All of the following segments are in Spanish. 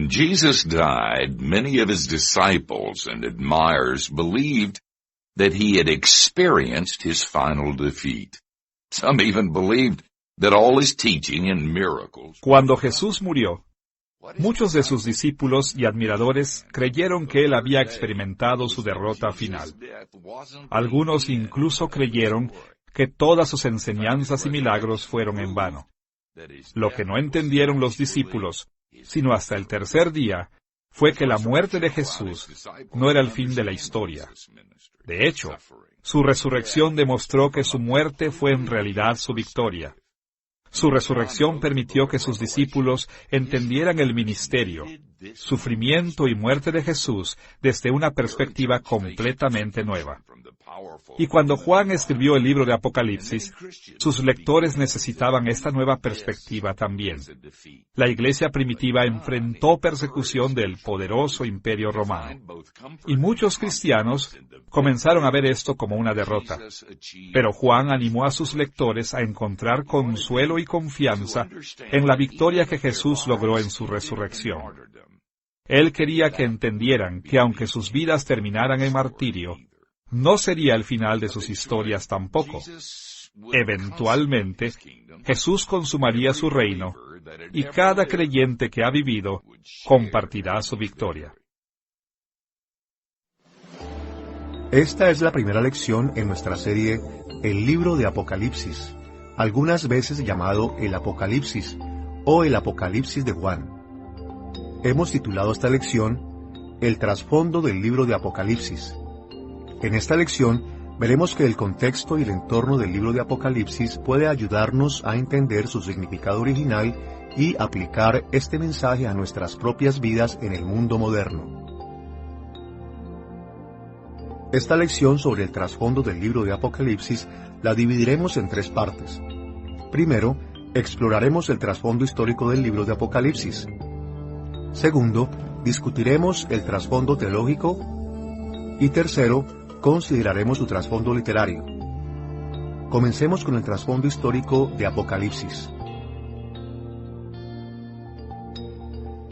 When Jesus died, many of his disciples and admirers believed that he had experienced his final defeat. Some even believed that all his teaching and miracles. Cuando Jesús murió, muchos de sus discípulos y admiradores creyeron que él había experimentado su derrota final. Algunos incluso creyeron que todas sus enseñanzas y milagros fueron en vano. Lo que no entendieron los discípulos, sino hasta el tercer día, fue que la muerte de Jesús no era el fin de la historia. De hecho, su resurrección demostró que su muerte fue en realidad su victoria. Su resurrección permitió que sus discípulos entendieran el ministerio, sufrimiento y muerte de Jesús desde una perspectiva completamente nueva. Y cuando Juan escribió el libro de Apocalipsis, sus lectores necesitaban esta nueva perspectiva también. La iglesia primitiva enfrentó persecución del poderoso imperio romano. Y muchos cristianos comenzaron a ver esto como una derrota. Pero Juan animó a sus lectores a encontrar consuelo y confianza en la victoria que Jesús logró en su resurrección. Él quería que entendieran que aunque sus vidas terminaran en martirio, no sería el final de sus historias tampoco. Eventualmente, Jesús consumaría su reino, y cada creyente que ha vivido compartirá su victoria. Esta es la primera lección en nuestra serie El libro de Apocalipsis, algunas veces llamado el Apocalipsis o el Apocalipsis de Juan. Hemos titulado esta lección El trasfondo del libro de Apocalipsis. En esta lección veremos que el contexto y el entorno del libro de Apocalipsis puede ayudarnos a entender su significado original y aplicar este mensaje a nuestras propias vidas en el mundo moderno. Esta lección sobre el trasfondo del libro de Apocalipsis la dividiremos en tres partes. Primero, exploraremos el trasfondo histórico del libro de Apocalipsis. Segundo, discutiremos el trasfondo teológico. Y tercero, consideraremos su trasfondo literario. Comencemos con el trasfondo histórico de Apocalipsis.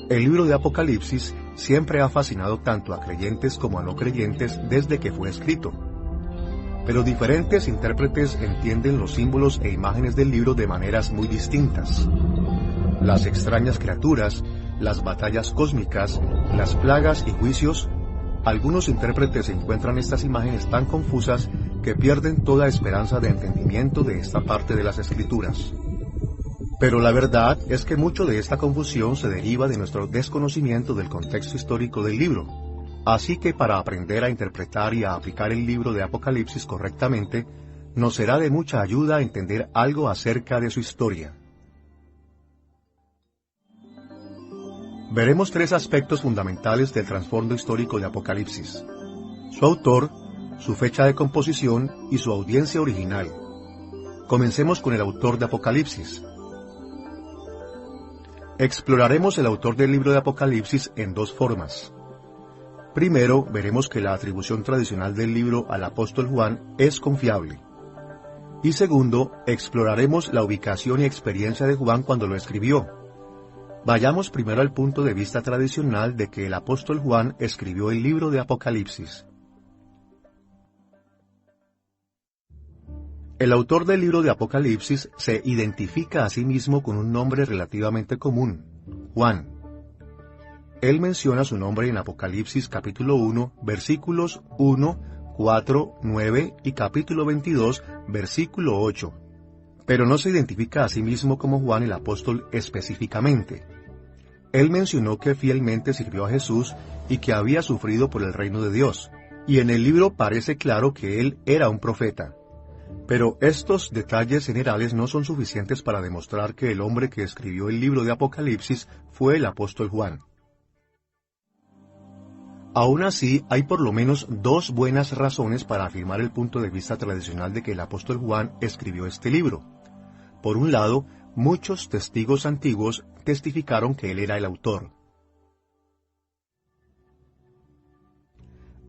El libro de Apocalipsis siempre ha fascinado tanto a creyentes como a no creyentes desde que fue escrito. Pero diferentes intérpretes entienden los símbolos e imágenes del libro de maneras muy distintas. Las extrañas criaturas, las batallas cósmicas, las plagas y juicios. Algunos intérpretes encuentran estas imágenes tan confusas que pierden toda esperanza de entendimiento de esta parte de las Escrituras. Pero la verdad es que mucho de esta confusión se deriva de nuestro desconocimiento del contexto histórico del libro. Así que para aprender a interpretar y a aplicar el libro de Apocalipsis correctamente, nos será de mucha ayuda entender algo acerca de su historia. Veremos tres aspectos fundamentales del trasfondo histórico de Apocalipsis: su autor, su fecha de composición y su audiencia original. Comencemos con el autor de Apocalipsis. Exploraremos el autor del libro de Apocalipsis en dos formas. Primero, veremos que la atribución tradicional del libro al apóstol Juan es confiable. Y segundo, exploraremos la ubicación y experiencia de Juan cuando lo escribió. Vayamos primero al punto de vista tradicional de que el apóstol Juan escribió el libro de Apocalipsis. El autor del libro de Apocalipsis se identifica a sí mismo con un nombre relativamente común, Juan. Él menciona su nombre en Apocalipsis capítulo 1, versículos 1, 4, 9 y capítulo 22, versículo 8. Pero no se identifica a sí mismo como Juan el apóstol específicamente. Él mencionó que fielmente sirvió a Jesús y que había sufrido por el reino de Dios, y en el libro parece claro que él era un profeta. Pero estos detalles generales no son suficientes para demostrar que el hombre que escribió el libro de Apocalipsis fue el apóstol Juan. Aún así, hay por lo menos dos buenas razones para afirmar el punto de vista tradicional de que el apóstol Juan escribió este libro. Por un lado, muchos testigos antiguos testificaron que él era el autor.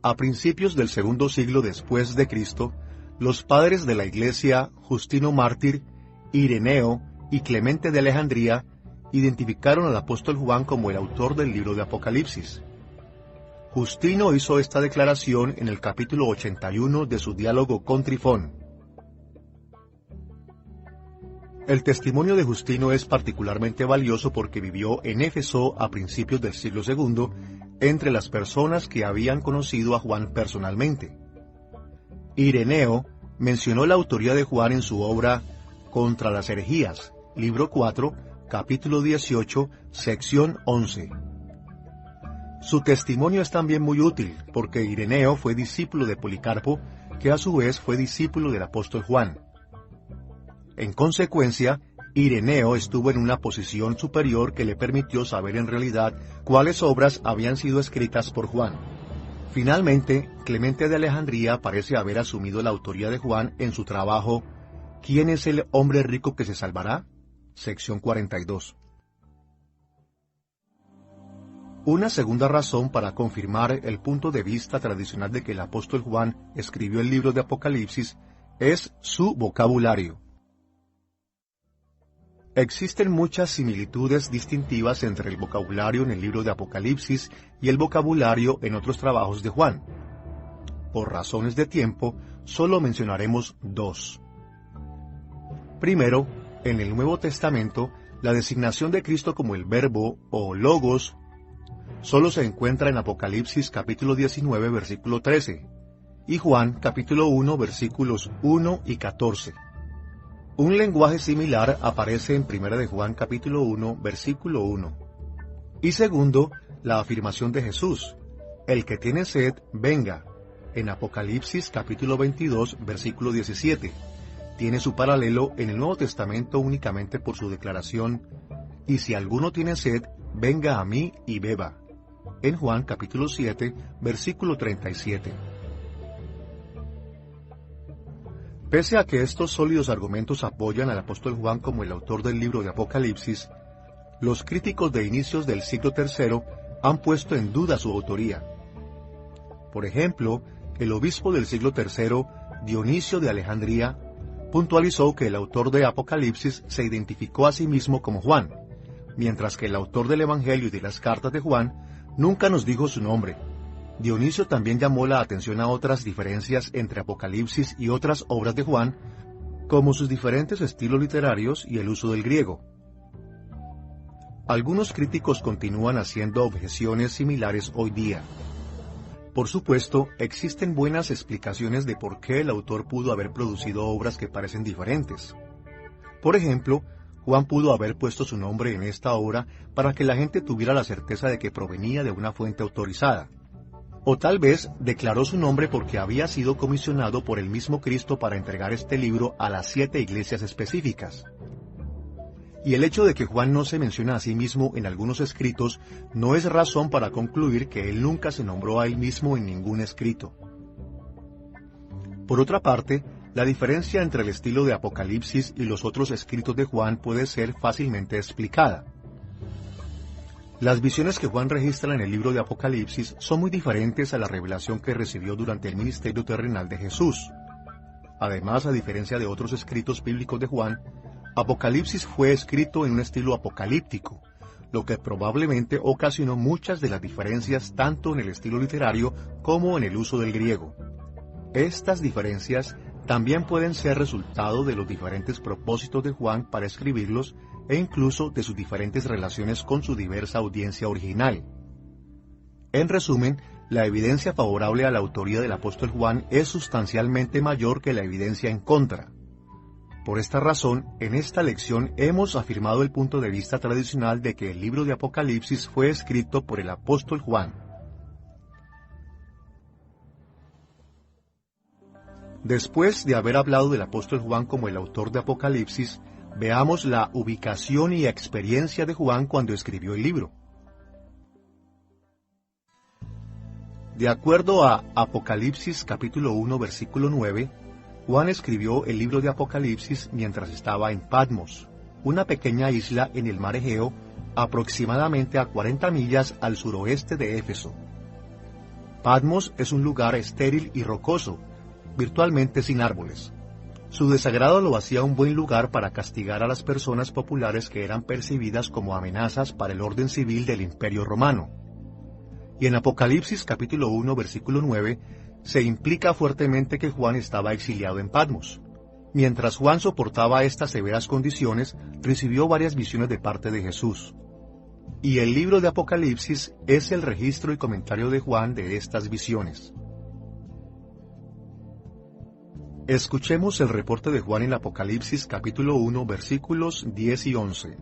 A principios del segundo siglo después de Cristo, los padres de la Iglesia, Justino Mártir, Ireneo y Clemente de Alejandría, identificaron al apóstol Juan como el autor del libro de Apocalipsis. Justino hizo esta declaración en el capítulo 81 de su diálogo con Trifón. El testimonio de Justino es particularmente valioso porque vivió en Éfeso a principios del siglo II, entre las personas que habían conocido a Juan personalmente. Ireneo mencionó la autoría de Juan en su obra Contra las herejías, libro 4, capítulo 18, sección 11. Su testimonio es también muy útil, porque Ireneo fue discípulo de Policarpo, que a su vez fue discípulo del apóstol Juan. En consecuencia, Ireneo estuvo en una posición superior que le permitió saber en realidad cuáles obras habían sido escritas por Juan. Finalmente, Clemente de Alejandría parece haber asumido la autoría de Juan en su trabajo ¿Quién es el hombre rico que se salvará? Sección 42. Una segunda razón para confirmar el punto de vista tradicional de que el apóstol Juan escribió el libro de Apocalipsis es su vocabulario. Existen muchas similitudes distintivas entre el vocabulario en el libro de Apocalipsis y el vocabulario en otros trabajos de Juan. Por razones de tiempo, solo mencionaremos dos. Primero, en el Nuevo Testamento, la designación de Cristo como el Verbo o Logos solo se encuentra en Apocalipsis capítulo 19, versículo 13, y Juan capítulo 1, versículos 1 y 14. Un lenguaje similar aparece en 1 de Juan capítulo 1, versículo 1. Y segundo, la afirmación de Jesús, el que tiene sed, venga, en Apocalipsis capítulo 22, versículo 17. Tiene su paralelo en el Nuevo Testamento únicamente por su declaración, y si alguno tiene sed, venga a mí y beba, en Juan capítulo 7, versículo 37. Pese a que estos sólidos argumentos apoyan al apóstol Juan como el autor del libro de Apocalipsis, los críticos de inicios del siglo III han puesto en duda su autoría. Por ejemplo, el obispo del siglo III, Dionisio de Alejandría, puntualizó que el autor de Apocalipsis se identificó a sí mismo como Juan, mientras que el autor del Evangelio y de las cartas de Juan nunca nos dijo su nombre. Dionisio también llamó la atención a otras diferencias entre Apocalipsis y otras obras de Juan, como sus diferentes estilos literarios y el uso del griego. Algunos críticos continúan haciendo objeciones similares hoy día. Por supuesto, existen buenas explicaciones de por qué el autor pudo haber producido obras que parecen diferentes. Por ejemplo, Juan pudo haber puesto su nombre en esta obra para que la gente tuviera la certeza de que provenía de una fuente autorizada. O tal vez declaró su nombre porque había sido comisionado por el mismo Cristo para entregar este libro a las 7 iglesias específicas. Y el hecho de que Juan no se menciona a sí mismo en algunos escritos no es razón para concluir que él nunca se nombró a él mismo en ningún escrito. Por otra parte, la diferencia entre el estilo de Apocalipsis y los otros escritos de Juan puede ser fácilmente explicada. Las visiones que Juan registra en el libro de Apocalipsis son muy diferentes a la revelación que recibió durante el ministerio terrenal de Jesús. Además, a diferencia de otros escritos bíblicos de Juan, Apocalipsis fue escrito en un estilo apocalíptico, lo que probablemente ocasionó muchas de las diferencias tanto en el estilo literario como en el uso del griego. Estas diferencias también pueden ser resultado de los diferentes propósitos de Juan para escribirlos e incluso de sus diferentes relaciones con su diversa audiencia original. En resumen, la evidencia favorable a la autoría del apóstol Juan es sustancialmente mayor que la evidencia en contra. Por esta razón, en esta lección hemos afirmado el punto de vista tradicional de que el libro de Apocalipsis fue escrito por el apóstol Juan. Después de haber hablado del apóstol Juan como el autor de Apocalipsis, veamos la ubicación y experiencia de Juan cuando escribió el libro. De acuerdo a Apocalipsis capítulo 1 versículo 9, Juan escribió el libro de Apocalipsis mientras estaba en Patmos, una pequeña isla en el mar Egeo, aproximadamente a 40 millas al suroeste de Éfeso. Patmos es un lugar estéril y rocoso, virtualmente sin árboles. Su desagrado lo hacía un buen lugar para castigar a las personas populares que eran percibidas como amenazas para el orden civil del Imperio Romano. Y en Apocalipsis capítulo 1, versículo 9, se implica fuertemente que Juan estaba exiliado en Patmos. Mientras Juan soportaba estas severas condiciones, recibió varias visiones de parte de Jesús. Y el libro de Apocalipsis es el registro y comentario de Juan de estas visiones. Escuchemos el reporte de Juan en Apocalipsis capítulo 1, versículos 10 y 11.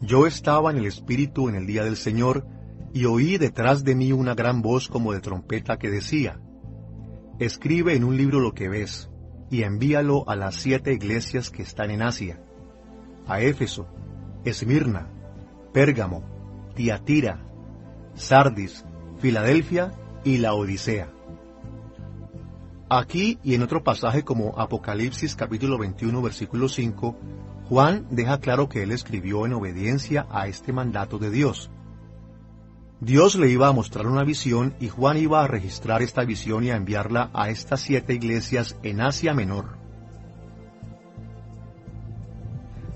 Yo estaba en el Espíritu en el día del Señor, y oí detrás de mí una gran voz como de trompeta que decía: Escribe en un libro lo que ves, y envíalo a las 7 iglesias que están en Asia, a Éfeso, Esmirna, Pérgamo, Tiatira, Sardis, Filadelfia y Laodicea. Aquí y en otro pasaje como Apocalipsis capítulo 21 versículo 5, Juan deja claro que él escribió en obediencia a este mandato de Dios. Dios le iba a mostrar una visión y Juan iba a registrar esta visión y a enviarla a estas 7 iglesias en Asia Menor.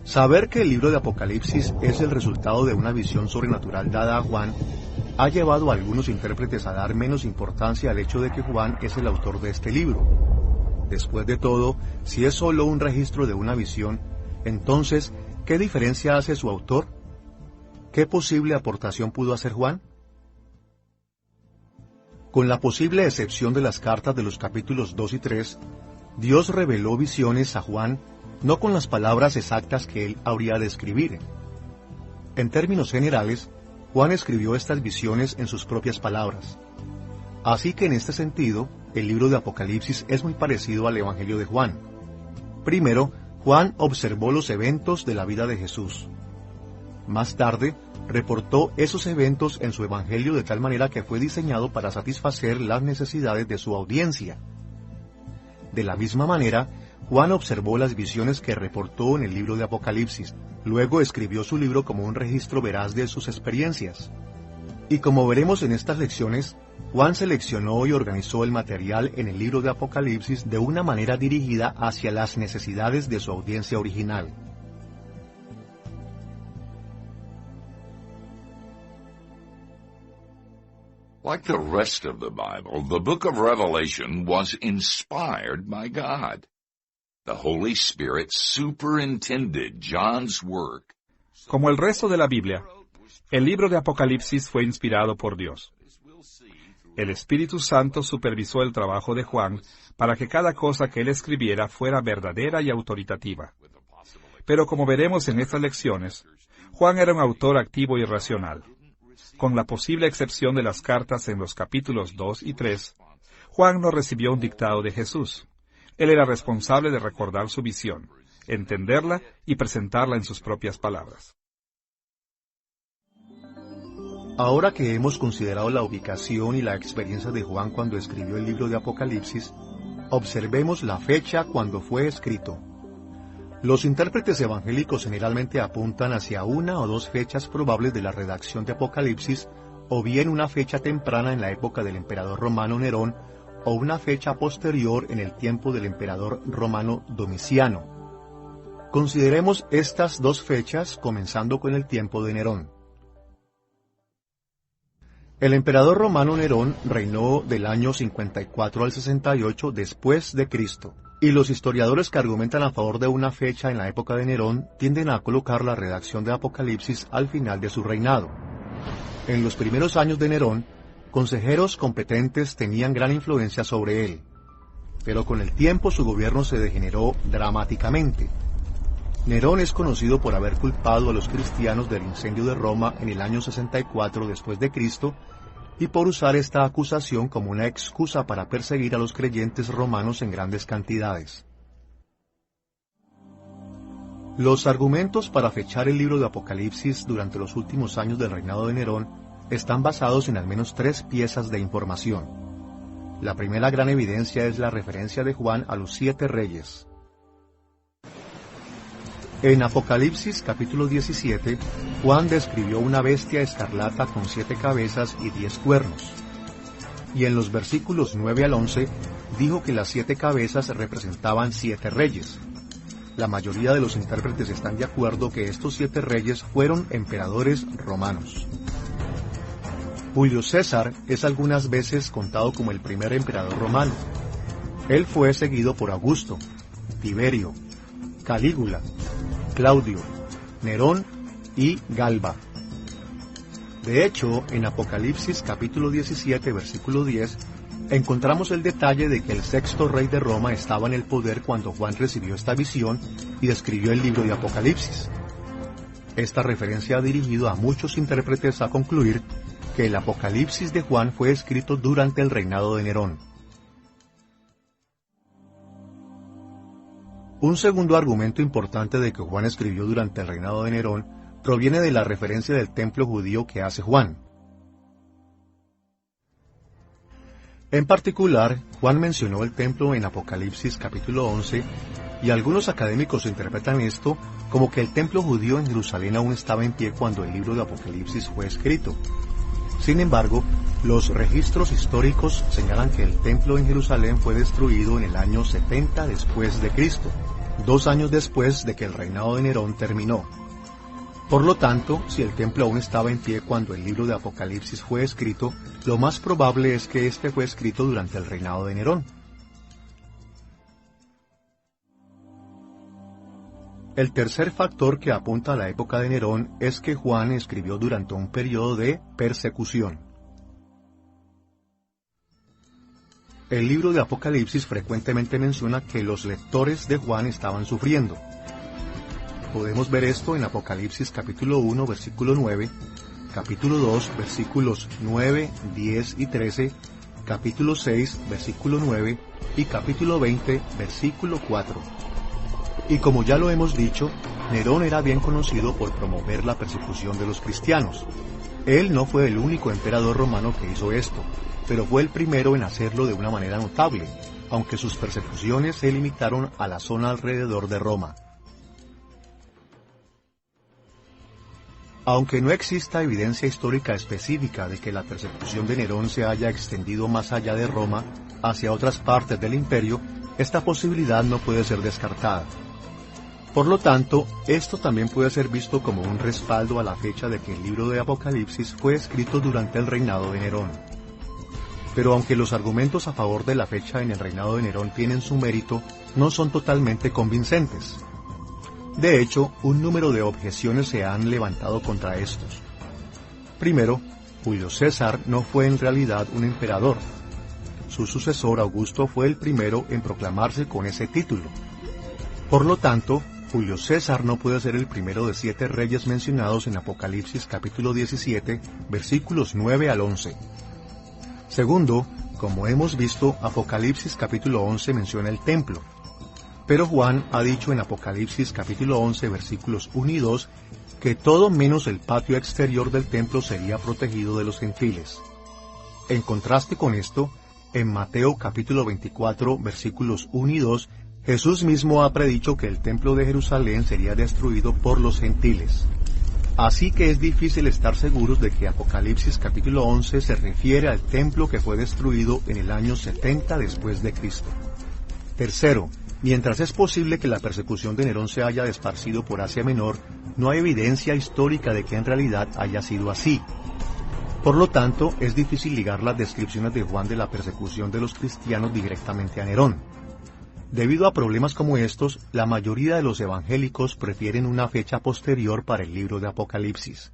Saber que el libro de Apocalipsis es el resultado de una visión sobrenatural dada a Juan ha llevado a algunos intérpretes a dar menos importancia al hecho de que Juan es el autor de este libro. Después de todo, si es solo un registro de una visión, entonces, ¿qué diferencia hace su autor? ¿Qué posible aportación pudo hacer Juan? Con la posible excepción de las cartas de los capítulos 2 y 3, Dios reveló visiones a Juan no con las palabras exactas que él habría de escribir. En términos generales, Juan escribió estas visiones en sus propias palabras. Así que en este sentido, el libro de Apocalipsis es muy parecido al Evangelio de Juan. Primero, Juan observó los eventos de la vida de Jesús. Más tarde, reportó esos eventos en su Evangelio de tal manera que fue diseñado para satisfacer las necesidades de su audiencia. De la misma manera, Juan observó las visiones que reportó en el libro de Apocalipsis. Luego escribió su libro como un registro veraz de sus experiencias. Y como veremos en estas lecciones, Juan seleccionó y organizó el material en el libro de Apocalipsis de una manera dirigida hacia las necesidades de su audiencia original. Like the rest of the Bible, the book of Revelation was inspired by God. The Holy Spirit superintended John's work. Como el resto de la Biblia, el libro de Apocalipsis fue inspirado por Dios. El Espíritu Santo supervisó el trabajo de Juan para que cada cosa que él escribiera fuera verdadera y autoritativa. Pero como veremos en estas lecciones, Juan era un autor activo y racional. Con la posible excepción de las cartas en los capítulos 2 y 3, Juan no recibió un dictado de Jesús. Él era responsable de recordar su visión, entenderla y presentarla en sus propias palabras. Ahora que hemos considerado la ubicación y la experiencia de Juan cuando escribió el libro de Apocalipsis, observemos la fecha cuando fue escrito. Los intérpretes evangélicos generalmente apuntan hacia una o dos fechas probables de la redacción de Apocalipsis, o bien una fecha temprana en la época del emperador romano Nerón, o una fecha posterior en el tiempo del emperador romano Domiciano. Consideremos estas dos fechas comenzando con el tiempo de Nerón. El emperador romano Nerón reinó del año 54 al 68 después de Cristo, y los historiadores que argumentan a favor de una fecha en la época de Nerón tienden a colocar la redacción de Apocalipsis al final de su reinado. En los primeros años de Nerón, consejeros competentes tenían gran influencia sobre él, pero con el tiempo su gobierno se degeneró dramáticamente. Nerón es conocido por haber culpado a los cristianos del incendio de Roma en el año 64 después de Cristo y por usar esta acusación como una excusa para perseguir a los creyentes romanos en grandes cantidades. Los argumentos para fechar el libro de Apocalipsis durante los últimos años del reinado de Nerón están basados en al menos 3 piezas de información. La primera gran evidencia es la referencia de Juan a los 7 reyes. En Apocalipsis capítulo 17, Juan describió una bestia escarlata con 7 cabezas y 10 cuernos. Y en los versículos 9 al 11, dijo que las 7 cabezas representaban 7 reyes. La mayoría de los intérpretes están de acuerdo que estos 7 reyes fueron emperadores romanos. Julio César es algunas veces contado como el primer emperador romano. Él fue seguido por Augusto, Tiberio, Calígula, Claudio, Nerón y Galba. De hecho, en Apocalipsis capítulo 17, versículo 10, encontramos el detalle de que el 6º rey de Roma estaba en el poder cuando Juan recibió esta visión y escribió el libro de Apocalipsis. Esta referencia ha dirigido a muchos intérpretes a concluir que el Apocalipsis de Juan fue escrito durante el reinado de Nerón. Un segundo argumento importante de que Juan escribió durante el reinado de Nerón proviene de la referencia del templo judío que hace Juan. En particular, Juan mencionó el templo en Apocalipsis capítulo 11, y algunos académicos interpretan esto como que el templo judío en Jerusalén aún estaba en pie cuando el libro de Apocalipsis fue escrito. Sin embargo, los registros históricos señalan que el templo en Jerusalén fue destruido en el año 70 después de Cristo, 2 años después de que el reinado de Nerón terminó. Por lo tanto, si el templo aún estaba en pie cuando el libro de Apocalipsis fue escrito, lo más probable es que este fue escrito durante el reinado de Nerón. El tercer factor que apunta a la época de Nerón es que Juan escribió durante un periodo de persecución. El libro de Apocalipsis frecuentemente menciona que los lectores de Juan estaban sufriendo. Podemos ver esto en Apocalipsis capítulo 1, versículo 9, capítulo 2, versículos 9, 10 y 13, capítulo 6, versículo 9 y capítulo 20, versículo 4. Y como ya lo hemos dicho, Nerón era bien conocido por promover la persecución de los cristianos. Él no fue el único emperador romano que hizo esto, pero fue el primero en hacerlo de una manera notable, aunque sus persecuciones se limitaron a la zona alrededor de Roma. Aunque no exista evidencia histórica específica de que la persecución de Nerón se haya extendido más allá de Roma, hacia otras partes del imperio, esta posibilidad no puede ser descartada. Por lo tanto, esto también puede ser visto como un respaldo a la fecha de que el libro de Apocalipsis fue escrito durante el reinado de Nerón. Pero aunque los argumentos a favor de la fecha en el reinado de Nerón tienen su mérito, no son totalmente convincentes. De hecho, un número de objeciones se han levantado contra estos. Primero, Julio César no fue en realidad un emperador. Su sucesor Augusto fue el primero en proclamarse con ese título. Por lo tanto, Julio César no puede ser el primero de 7 reyes mencionados en Apocalipsis capítulo 17, versículos 9 al 11. Segundo, como hemos visto, Apocalipsis capítulo 11 menciona el templo. Pero Juan ha dicho en Apocalipsis capítulo 11, versículos 1 y 2, que todo menos el patio exterior del templo sería protegido de los gentiles. En contraste con esto, en Mateo capítulo 24, versículos 1 y 2, Jesús mismo ha predicho que el templo de Jerusalén sería destruido por los gentiles. Así que es difícil estar seguros de que Apocalipsis capítulo 11 se refiere al templo que fue destruido en el año 70 después de Cristo. Tercero, mientras es posible que la persecución de Nerón se haya esparcido por Asia Menor, no hay evidencia histórica de que en realidad haya sido así. Por lo tanto, es difícil ligar las descripciones de Juan de la persecución de los cristianos directamente a Nerón. Debido a problemas como estos, la mayoría de los evangélicos prefieren una fecha posterior para el libro de Apocalipsis.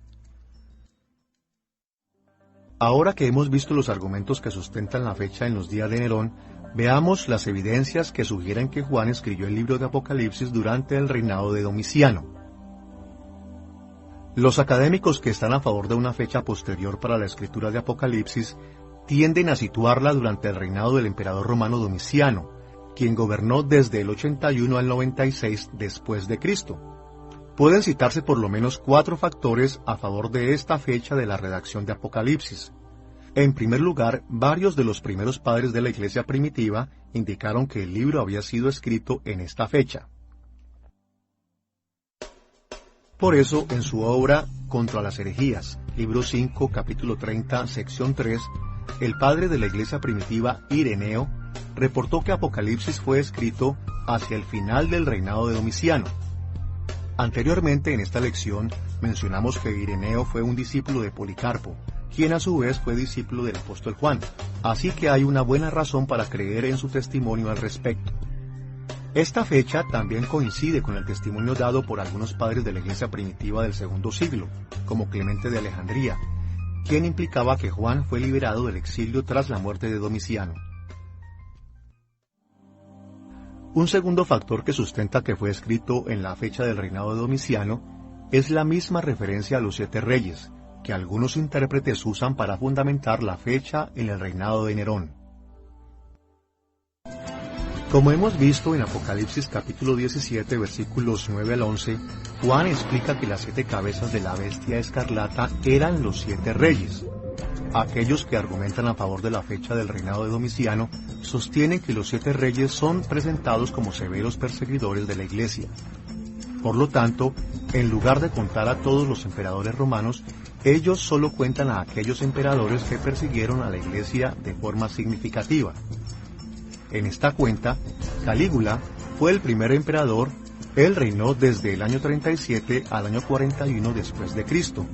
Ahora que hemos visto los argumentos que sustentan la fecha en los días de Nerón, veamos las evidencias que sugieren que Juan escribió el libro de Apocalipsis durante el reinado de Domiciano. Los académicos que están a favor de una fecha posterior para la escritura de Apocalipsis tienden a situarla durante el reinado del emperador romano Domiciano, quien gobernó desde el 81 al 96 después de Cristo. Pueden citarse por lo menos 4 factores a favor de esta fecha de la redacción de Apocalipsis. En primer lugar, varios de los primeros padres de la iglesia primitiva indicaron que el libro había sido escrito en esta fecha. Por eso, en su obra Contra las herejías, libro 5, capítulo 30, sección 3, el padre de la iglesia primitiva, Ireneo, reportó que Apocalipsis fue escrito hacia el final del reinado de Domiciano. Anteriormente en esta lección mencionamos que Ireneo fue un discípulo de Policarpo, quien a su vez fue discípulo del apóstol Juan, así que hay una buena razón para creer en su testimonio al respecto. Esta fecha también coincide con el testimonio dado por algunos padres de la iglesia primitiva del segundo siglo, como Clemente de Alejandría, quien implicaba que Juan fue liberado del exilio tras la muerte de Domiciano. Un segundo factor que sustenta que fue escrito en la fecha del reinado de Domiciano es la misma referencia a los 7 reyes, que algunos intérpretes usan para fundamentar la fecha en el reinado de Nerón. Como hemos visto en Apocalipsis capítulo 17 versículos 9 al 11, Juan explica que las 7 cabezas de la bestia escarlata eran los 7 reyes. Aquellos que argumentan a favor de la fecha del reinado de Domiciano sostienen que los 7 reyes son presentados como severos perseguidores de la iglesia. Por lo tanto, en lugar de contar a todos los emperadores romanos, ellos solo cuentan a aquellos emperadores que persiguieron a la iglesia de forma significativa. En esta cuenta, Calígula fue el primer emperador. Él reinó desde el año 37 al año 41 después de Cristo.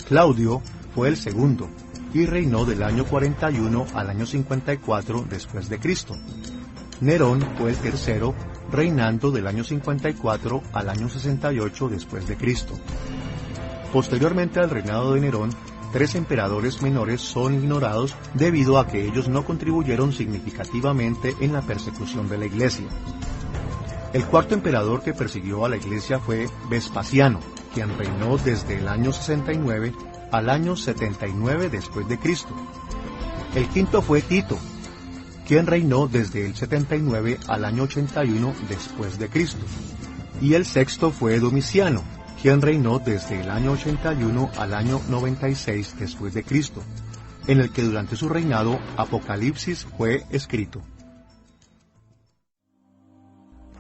Claudio fue el segundo, y reinó del año 41 al año 54 después de Cristo. Nerón fue el tercero, reinando del año 54 al año 68 después de Cristo. Posteriormente al reinado de Nerón, 3 emperadores menores son ignorados debido a que ellos no contribuyeron significativamente en la persecución de la iglesia. El cuarto emperador que persiguió a la iglesia fue Vespasiano, quien reinó desde el año 69 al año 79 después de Cristo. El quinto fue Tito, quien reinó desde el 79 al año 81 después de Cristo. Y el sexto fue Domiciano, quien reinó desde el año 81 al año 96 después de Cristo, en el que durante su reinado Apocalipsis fue escrito.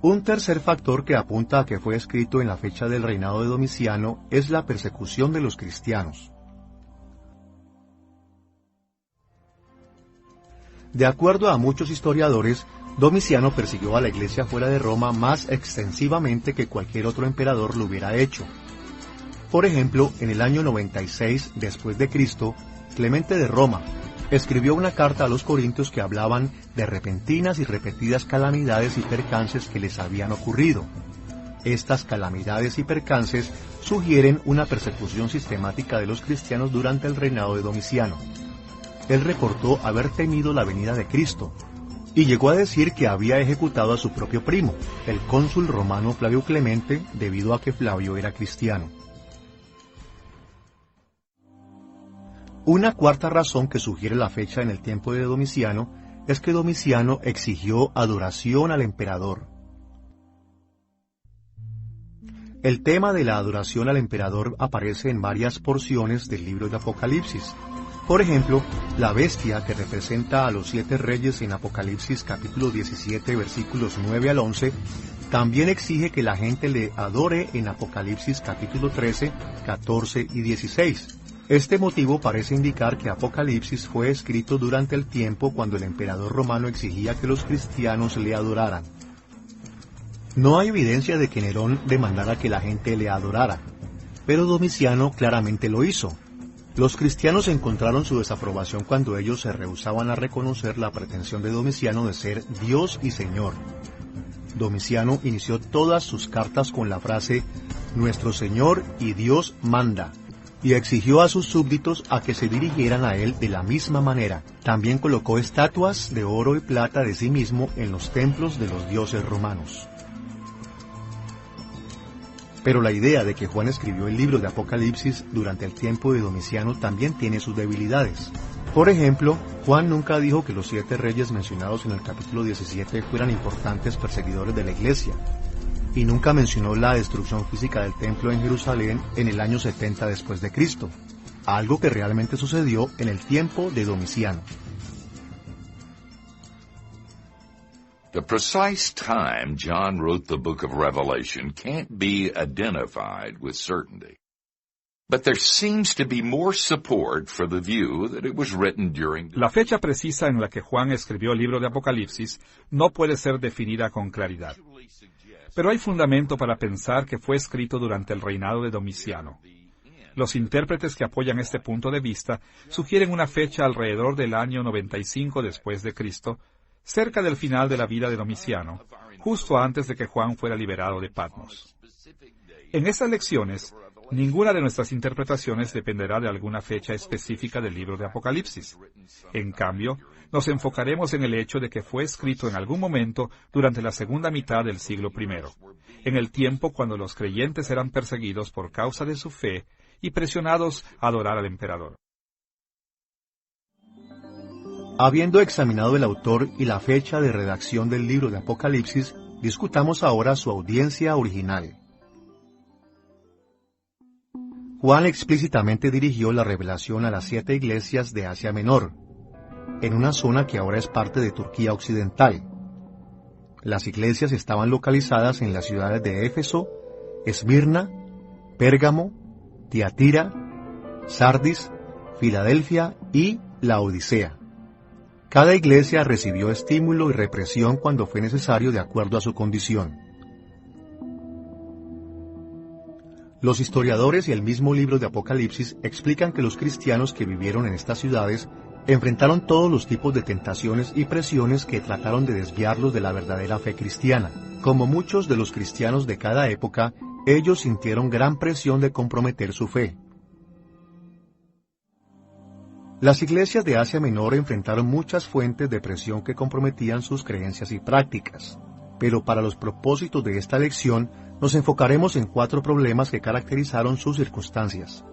Un tercer factor que apunta a que fue escrito en la fecha del reinado de Domiciano es la persecución de los cristianos. De acuerdo a muchos historiadores, Domiciano persiguió a la iglesia fuera de Roma más extensivamente que cualquier otro emperador lo hubiera hecho. Por ejemplo, en el año 96 después de Cristo, Clemente de Roma escribió una carta a los corintios que hablaban de repentinas y repetidas calamidades y percances que les habían ocurrido. Estas calamidades y percances sugieren una persecución sistemática de los cristianos durante el reinado de Domiciano. Él reportó haber temido la venida de Cristo, y llegó a decir que había ejecutado a su propio primo, el cónsul romano Flavio Clemente, debido a que Flavio era cristiano. Una cuarta razón que sugiere la fecha en el tiempo de Domiciano es que Domiciano exigió adoración al emperador. El tema de la adoración al emperador aparece en varias porciones del libro de Apocalipsis. Por ejemplo, la bestia que representa a los 7 reyes en Apocalipsis capítulo 17 versículos 9 al 11, también exige que la gente le adore en Apocalipsis capítulo 13, 14 y 16. Este motivo parece indicar que Apocalipsis fue escrito durante el tiempo cuando el emperador romano exigía que los cristianos le adoraran. No hay evidencia de que Nerón demandara que la gente le adorara, pero Domiciano claramente lo hizo. Los cristianos encontraron su desaprobación cuando ellos se rehusaban a reconocer la pretensión de Domiciano de ser Dios y Señor. Domiciano inició todas sus cartas con la frase «Nuestro Señor y Dios manda», y exigió a sus súbditos a que se dirigieran a él de la misma manera. También colocó estatuas de oro y plata de sí mismo en los templos de los dioses romanos. Pero la idea de que Juan escribió el libro de Apocalipsis durante el tiempo de Domiciano también tiene sus debilidades. Por ejemplo, Juan nunca dijo que los 7 reyes mencionados en el capítulo 17 fueran importantes perseguidores de la iglesia, y nunca mencionó la destrucción física del templo en Jerusalén en el año 70 después de Cristo, algo que realmente sucedió en el tiempo de Domiciano. The precise time John wrote the book of Revelation can't be identified with certainty. But there seems to be more support for the view that it was written during La fecha precisa en la que Juan escribió el libro de Apocalipsis no puede ser definida con claridad. Pero hay fundamento para pensar que fue escrito durante el reinado de Domiciano. Los intérpretes que apoyan este punto de vista sugieren una fecha alrededor del año 95 después de Cristo, cerca del final de la vida de Domiciano, justo antes de que Juan fuera liberado de Patmos. En estas lecciones, ninguna de nuestras interpretaciones dependerá de alguna fecha específica del libro de Apocalipsis. En cambio, nos enfocaremos en el hecho de que fue escrito en algún momento durante la segunda mitad del siglo I, en el tiempo cuando los creyentes eran perseguidos por causa de su fe y presionados a adorar al emperador. Habiendo examinado el autor y la fecha de redacción del libro de Apocalipsis, discutamos ahora su audiencia original. Juan explícitamente dirigió la revelación a las 7 iglesias de Asia Menor, en una zona que ahora es parte de Turquía Occidental. Las iglesias estaban localizadas en las ciudades de Éfeso, Esmirna, Pérgamo, Tiatira, Sardis, Filadelfia y Laodicea. Cada iglesia recibió estímulo y represión cuando fue necesario de acuerdo a su condición. Los historiadores y el mismo libro de Apocalipsis explican que los cristianos que vivieron en estas ciudades enfrentaron todos los tipos de tentaciones y presiones que trataron de desviarlos de la verdadera fe cristiana. Como muchos de los cristianos de cada época, ellos sintieron gran presión de comprometer su fe. Las iglesias de Asia Menor enfrentaron muchas fuentes de presión que comprometían sus creencias y prácticas. Pero para los propósitos de esta lección, nos enfocaremos en 4 problemas que caracterizaron sus circunstancias.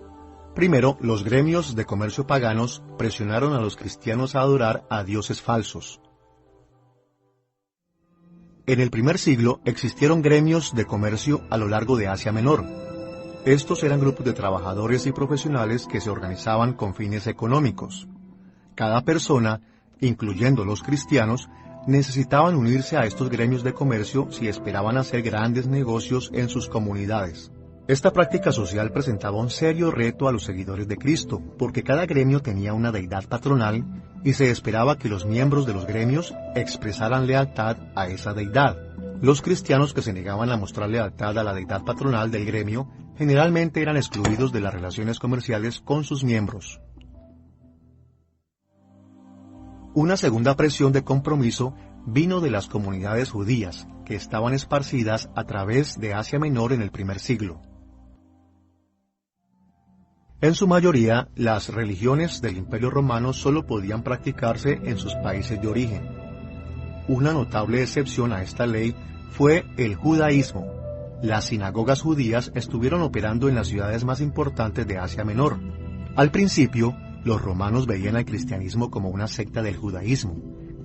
Primero, los gremios de comercio paganos presionaron a los cristianos a adorar a dioses falsos. En el primer siglo existieron gremios de comercio a lo largo de Asia Menor. Estos eran grupos de trabajadores y profesionales que se organizaban con fines económicos. Cada persona, incluyendo los cristianos, necesitaban unirse a estos gremios de comercio si esperaban hacer grandes negocios en sus comunidades. Esta práctica social presentaba un serio reto a los seguidores de Cristo, porque cada gremio tenía una deidad patronal y se esperaba que los miembros de los gremios expresaran lealtad a esa deidad. Los cristianos que se negaban a mostrar lealtad a la deidad patronal del gremio generalmente eran excluidos de las relaciones comerciales con sus miembros. Una segunda presión de compromiso vino de las comunidades judías, que estaban esparcidas a través de Asia Menor en el primer siglo. En su mayoría, las religiones del Imperio Romano solo podían practicarse en sus países de origen. Una notable excepción a esta ley fue el judaísmo. Las sinagogas judías estuvieron operando en las ciudades más importantes de Asia Menor. Al principio, los romanos veían al cristianismo como una secta del judaísmo,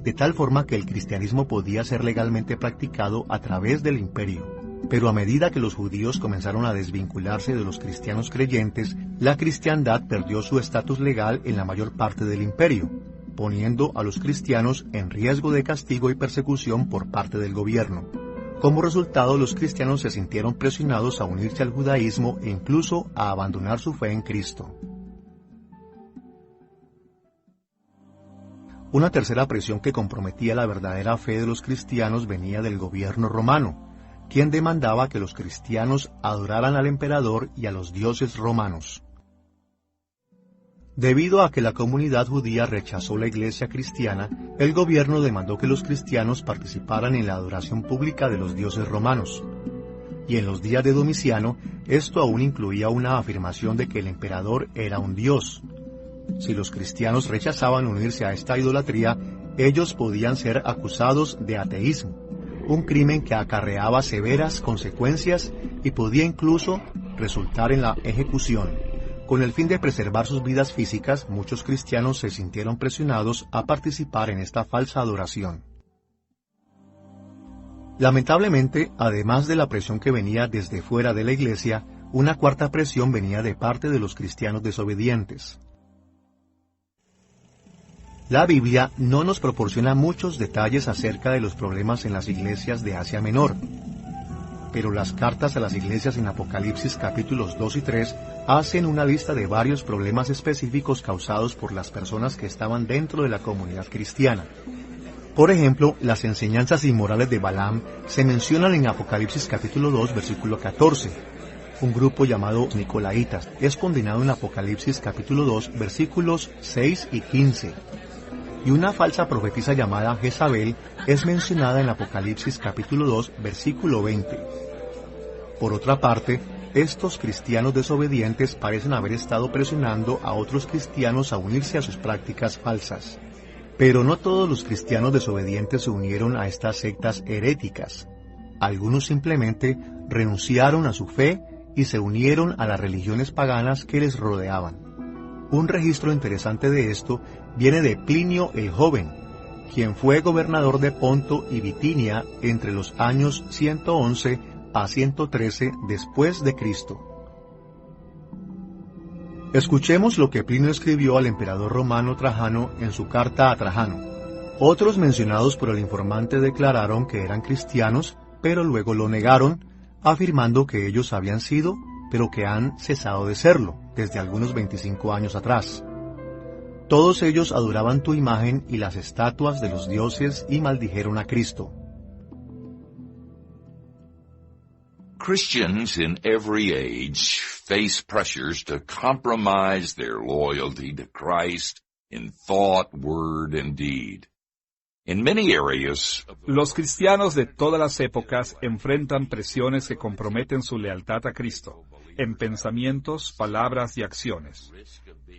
de tal forma que el cristianismo podía ser legalmente practicado a través del imperio. Pero a medida que los judíos comenzaron a desvincularse de los cristianos creyentes, la cristiandad perdió su estatus legal en la mayor parte del imperio, poniendo a los cristianos en riesgo de castigo y persecución por parte del gobierno. Como resultado, los cristianos se sintieron presionados a unirse al judaísmo e incluso a abandonar su fe en Cristo. Una tercera presión que comprometía la verdadera fe de los cristianos venía del gobierno romano, quien demandaba que los cristianos adoraran al emperador y a los dioses romanos. Debido a que la comunidad judía rechazó la iglesia cristiana, el gobierno demandó que los cristianos participaran en la adoración pública de los dioses romanos. Y en los días de Domiciano, esto aún incluía una afirmación de que el emperador era un dios. Si los cristianos rechazaban unirse a esta idolatría, ellos podían ser acusados de ateísmo, un crimen que acarreaba severas consecuencias y podía incluso resultar en la ejecución. Con el fin de preservar sus vidas físicas, muchos cristianos se sintieron presionados a participar en esta falsa adoración. Lamentablemente, además de la presión que venía desde fuera de la iglesia, una cuarta presión venía de parte de los cristianos desobedientes. La Biblia no nos proporciona muchos detalles acerca de los problemas en las iglesias de Asia Menor. pero las cartas a las iglesias en Apocalipsis capítulos 2 y 3 hacen una lista de varios problemas específicos causados por las personas que estaban dentro de la comunidad cristiana. Por ejemplo, las enseñanzas inmorales de Balaam se mencionan en Apocalipsis capítulo 2, versículo 14. Un grupo llamado Nicolaitas es condenado en Apocalipsis capítulo 2, versículos 6 y 15. Y una falsa profetisa llamada Jezabel es mencionada en Apocalipsis capítulo 2, versículo 20. Por otra parte, estos cristianos desobedientes parecen haber estado presionando a otros cristianos a unirse a sus prácticas falsas. Pero no todos los cristianos desobedientes se unieron a estas sectas heréticas. Algunos simplemente renunciaron a su fe y se unieron a las religiones paganas que les rodeaban. Un registro interesante de esto viene de Plinio el Joven, quien fue gobernador de Ponto y Bitinia entre los años 111 a 113 después de Cristo. Escuchemos lo que Plinio escribió al emperador romano Trajano en su carta a Trajano. Otros mencionados por el informante declararon que eran cristianos, pero luego lo negaron, afirmando que ellos habían sido, pero que han cesado de serlo, desde algunos 25 años atrás. Todos ellos adoraban tu imagen y las estatuas de los dioses y maldijeron a Cristo. Christians in every age face pressures to compromise their loyalty to Christ in thought, word, and deed. In many areas, Los cristianos de todas las épocas enfrentan presiones que comprometen su lealtad a Cristo, en pensamientos, palabras y acciones.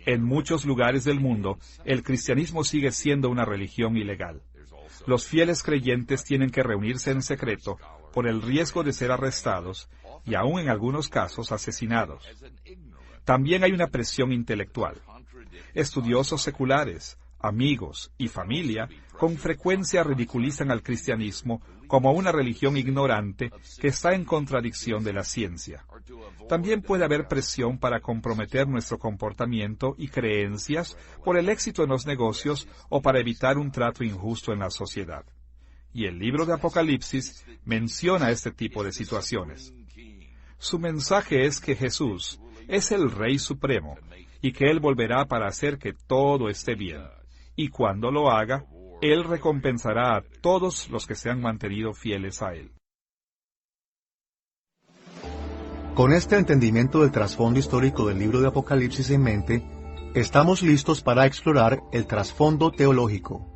En muchos lugares del mundo, el cristianismo sigue siendo una religión ilegal. Los fieles creyentes tienen que reunirse en secreto por el riesgo de ser arrestados y aún en algunos casos asesinados. También hay una presión intelectual. Estudiosos seculares, amigos y familia con frecuencia ridiculizan al cristianismo como una religión ignorante que está en contradicción de la ciencia. También puede haber presión para comprometer nuestro comportamiento y creencias por el éxito en los negocios o para evitar un trato injusto en la sociedad. Y el libro de Apocalipsis menciona este tipo de situaciones. Su mensaje es que Jesús es el Rey Supremo y que Él volverá para hacer que todo esté bien. Y cuando lo haga, Él recompensará a todos los que se han mantenido fieles a Él. Con este entendimiento del trasfondo histórico del libro de Apocalipsis en mente, estamos listos para explorar el trasfondo teológico.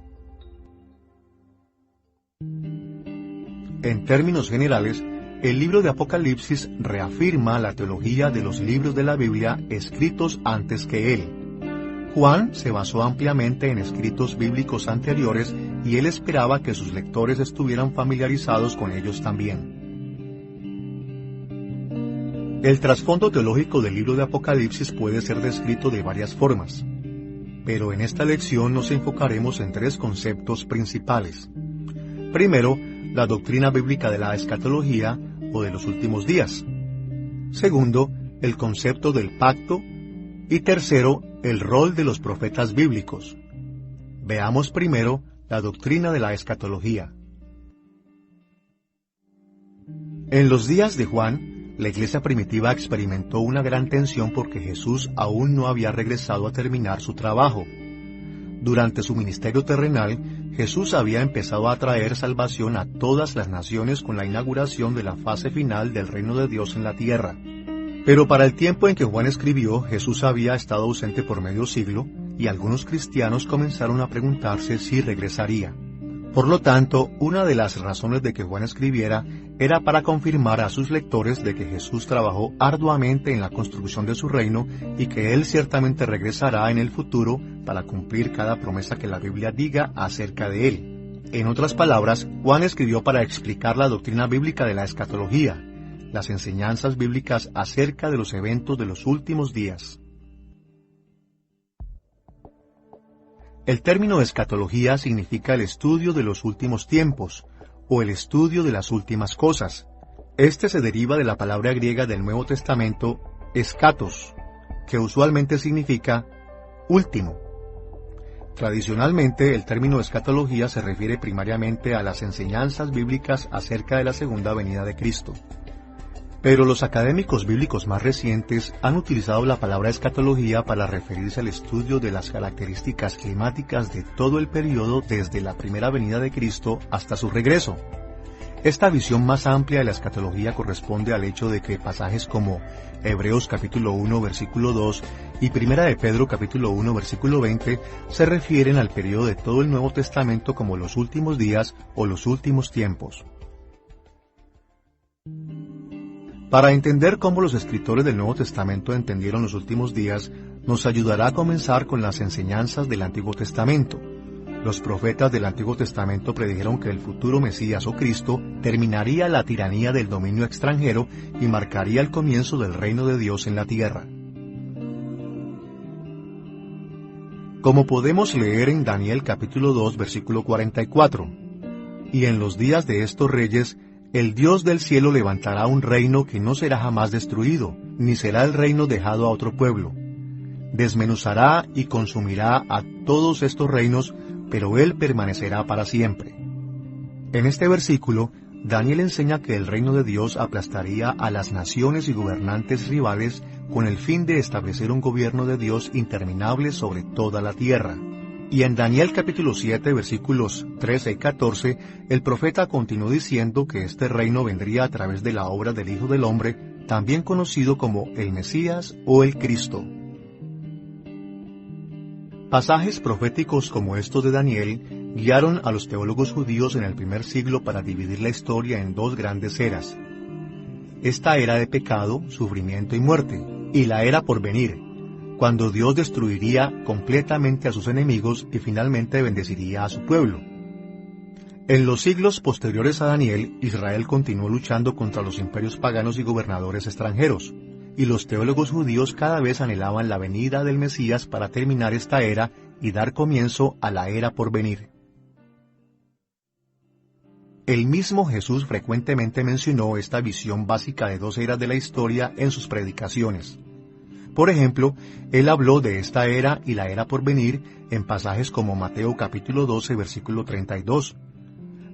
En términos generales, el libro de Apocalipsis reafirma la teología de los libros de la Biblia escritos antes que él. Juan se basó ampliamente en escritos bíblicos anteriores y él esperaba que sus lectores estuvieran familiarizados con ellos también. El trasfondo teológico del libro de Apocalipsis puede ser descrito de varias formas, pero en esta lección nos enfocaremos en tres conceptos principales. Primero, la doctrina bíblica de la escatología o de los últimos días. Segundo, el concepto del pacto. Y tercero, el rol de los profetas bíblicos. Veamos primero la doctrina de la escatología. En los días de Juan, la iglesia primitiva experimentó una gran tensión porque Jesús aún no había regresado a terminar su trabajo. Durante su ministerio terrenal, Jesús había empezado a traer salvación a todas las naciones con la inauguración de la fase final del reino de Dios en la tierra. Pero para el tiempo en que Juan escribió, Jesús había estado ausente por medio siglo, y algunos cristianos comenzaron a preguntarse si regresaría. Por lo tanto, una de las razones de que Juan escribiera era para confirmar a sus lectores de que Jesús trabajó arduamente en la construcción de su reino y que Él ciertamente regresará en el futuro para cumplir cada promesa que la Biblia diga acerca de Él. En otras palabras, Juan escribió para explicar la doctrina bíblica de la escatología, las enseñanzas bíblicas acerca de los eventos de los últimos días. El término escatología significa el estudio de los últimos tiempos, o el estudio de las últimas cosas. Este se deriva de la palabra griega del Nuevo Testamento, eschatos, que usualmente significa último. Tradicionalmente, el término escatología se refiere primariamente a las enseñanzas bíblicas acerca de la segunda venida de Cristo. Pero los académicos bíblicos más recientes han utilizado la palabra escatología para referirse al estudio de las características climáticas de todo el período desde la primera venida de Cristo hasta su regreso. Esta visión más amplia de la escatología corresponde al hecho de que pasajes como Hebreos capítulo 1 versículo 2 y Primera de Pedro capítulo 1 versículo 20 se refieren al período de todo el Nuevo Testamento como los últimos días o los últimos tiempos. Para entender cómo los escritores del Nuevo Testamento entendieron los últimos días, nos ayudará a comenzar con las enseñanzas del Antiguo Testamento. Los profetas del Antiguo Testamento predijeron que el futuro Mesías o Cristo terminaría la tiranía del dominio extranjero y marcaría el comienzo del reino de Dios en la tierra. Como podemos leer en Daniel capítulo 2 versículo 44, y en los días de estos reyes, el Dios del cielo levantará un reino que no será jamás destruido, ni será el reino dejado a otro pueblo. Desmenuzará y consumirá a todos estos reinos, pero él permanecerá para siempre. En este versículo, Daniel enseña que el reino de Dios aplastaría a las naciones y gobernantes rivales con el fin de establecer un gobierno de Dios interminable sobre toda la tierra. Y en Daniel capítulo 7, versículos 13 y 14, el profeta continuó diciendo que este reino vendría a través de la obra del Hijo del Hombre, también conocido como el Mesías o el Cristo. Pasajes proféticos como estos de Daniel guiaron a los teólogos judíos en el primer siglo para dividir la historia en dos grandes eras. Esta era de pecado, sufrimiento y muerte, y la era por venir, cuando Dios destruiría completamente a sus enemigos y finalmente bendeciría a su pueblo. En los siglos posteriores a Daniel, Israel continuó luchando contra los imperios paganos y gobernadores extranjeros, y los teólogos judíos cada vez anhelaban la venida del Mesías para terminar esta era y dar comienzo a la era por venir. El mismo Jesús frecuentemente mencionó esta visión básica de dos eras de la historia en sus predicaciones. Por ejemplo, él habló de esta era y la era por venir en pasajes como Mateo capítulo 12 versículo 32,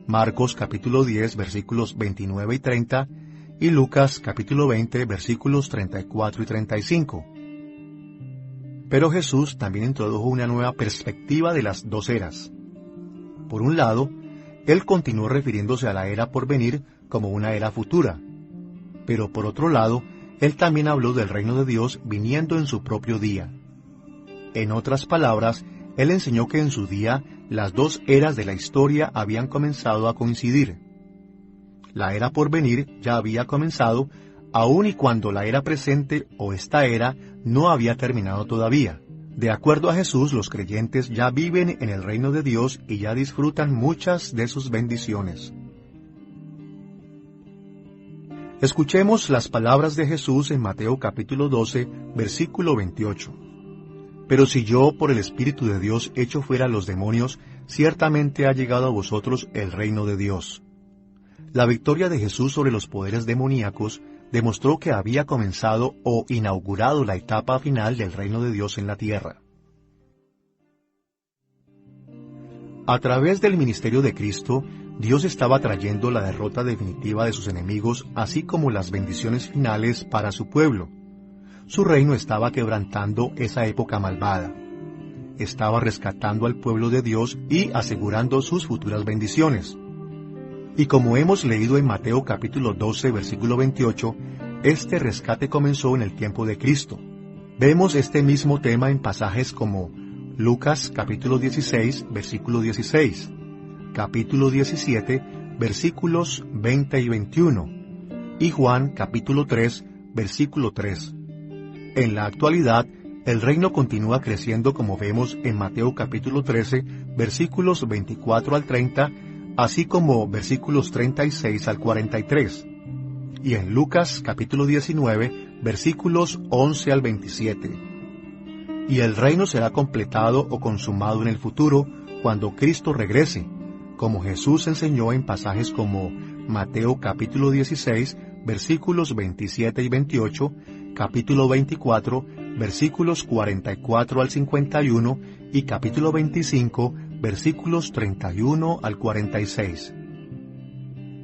Marcos capítulo 10 versículos 29 y 30, y Lucas capítulo 20 versículos 34 y 35. Pero Jesús también introdujo una nueva perspectiva de las dos eras. Por un lado, él continuó refiriéndose a la era por venir como una era futura, pero por otro lado, él también habló del reino de Dios viniendo en su propio día. En otras palabras, él enseñó que en su día las dos eras de la historia habían comenzado a coincidir. La era por venir ya había comenzado, aun y cuando la era presente o esta era no había terminado todavía. De acuerdo a Jesús, los creyentes ya viven en el reino de Dios y ya disfrutan muchas de sus bendiciones. Escuchemos las palabras de Jesús en Mateo capítulo 12, versículo 28. Pero si yo por el Espíritu de Dios echo fuera a los demonios, ciertamente ha llegado a vosotros el reino de Dios. La victoria de Jesús sobre los poderes demoníacos demostró que había comenzado o inaugurado la etapa final del reino de Dios en la tierra. A través del ministerio de Cristo, Dios estaba trayendo la derrota definitiva de sus enemigos, así como las bendiciones finales para su pueblo. Su reino estaba quebrantando esa época malvada. Estaba rescatando al pueblo de Dios y asegurando sus futuras bendiciones. Y como hemos leído en Mateo capítulo 12, versículo 28, este rescate comenzó en el tiempo de Cristo. Vemos este mismo tema en pasajes como Lucas capítulo 16, versículo 16, capítulo 17, versículos 20 y 21, y Juan capítulo 3, versículo 3. En la actualidad, el reino continúa creciendo como vemos en Mateo capítulo 13, versículos 24 al 30, así como versículos 36 al 43, y en Lucas capítulo 19, versículos 11 al 27. Y el reino será completado o consumado en el futuro, cuando Cristo regrese, como Jesús enseñó en pasajes como Mateo capítulo 16, versículos 27 y 28, capítulo 24, versículos 44 al 51, y capítulo 25, versículos 31 al 46.